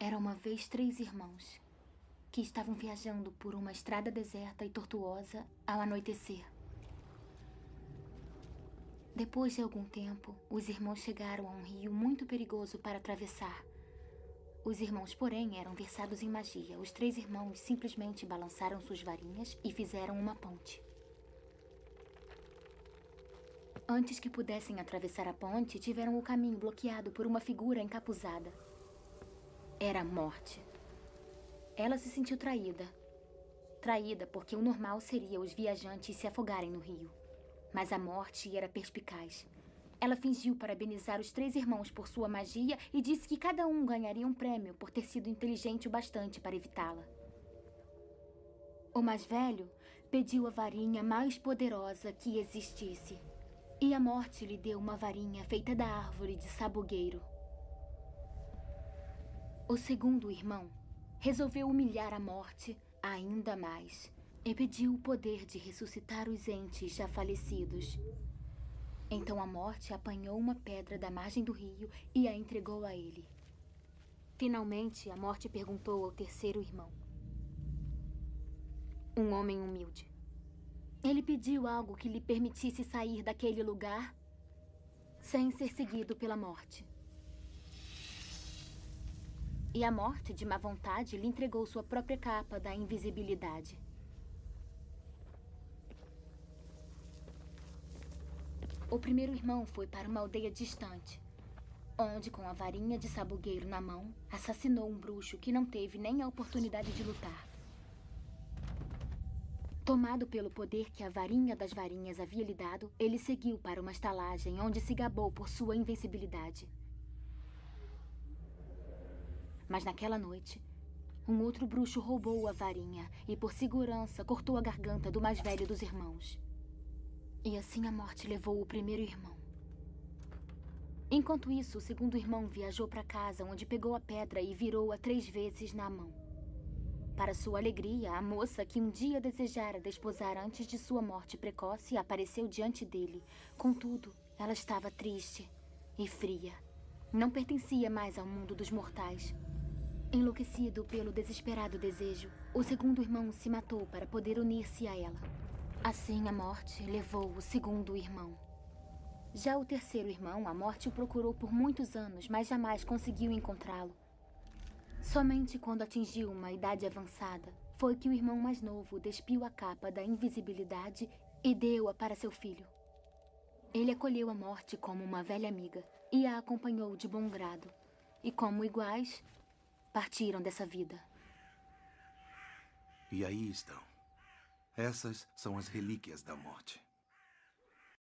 Era uma vez 3 irmãos que estavam viajando por uma estrada deserta e tortuosa ao anoitecer. Depois de algum tempo, os irmãos chegaram a um rio muito perigoso para atravessar. Os irmãos, porém, eram versados em magia. Os 3 irmãos simplesmente balançaram suas varinhas e fizeram uma ponte. Antes que pudessem atravessar a ponte, tiveram o caminho bloqueado por uma figura encapuzada. Era a Morte. Ela se sentiu traída. Traída porque o normal seria os viajantes se afogarem no rio. Mas a Morte era perspicaz. Ela fingiu parabenizar os 3 irmãos por sua magia e disse que cada um ganharia um prêmio por ter sido inteligente o bastante para evitá-la. O mais velho pediu a varinha mais poderosa que existisse. E a Morte lhe deu uma varinha feita da árvore de sabugueiro. O segundo irmão resolveu humilhar a Morte ainda mais e pediu o poder de ressuscitar os entes já falecidos. Então a Morte apanhou uma pedra da margem do rio e a entregou a ele. Finalmente, a Morte perguntou ao terceiro irmão, um homem humilde. Ele pediu algo que lhe permitisse sair daquele lugar sem ser seguido pela Morte. E a Morte, de má vontade, lhe entregou sua própria capa da invisibilidade. O primeiro irmão foi para uma aldeia distante, onde, com a varinha de sabugueiro na mão, assassinou um bruxo que não teve nem a oportunidade de lutar. Tomado pelo poder que a varinha das varinhas havia lhe dado, ele seguiu para uma estalagem onde se gabou por sua invencibilidade. Mas naquela noite, um outro bruxo roubou a varinha e, por segurança, cortou a garganta do mais velho dos irmãos. E assim a Morte levou o primeiro irmão. Enquanto isso, o segundo irmão viajou para casa, onde pegou a pedra e virou-a 3 vezes na mão. Para sua alegria, a moça que um dia desejara desposar antes de sua morte precoce apareceu diante dele. Contudo, ela estava triste e fria. Não pertencia mais ao mundo dos mortais. Enlouquecido pelo desesperado desejo, o segundo irmão se matou para poder unir-se a ela. Assim, a Morte levou o segundo irmão. Já o terceiro irmão, a Morte o procurou por muitos anos, mas jamais conseguiu encontrá-lo. Somente quando atingiu uma idade avançada, foi que o irmão mais novo despiu a capa da invisibilidade e deu-a para seu filho. Ele acolheu a Morte como uma velha amiga e a acompanhou de bom grado. E como iguais, partiram dessa vida. E aí estão. Essas são as relíquias da Morte.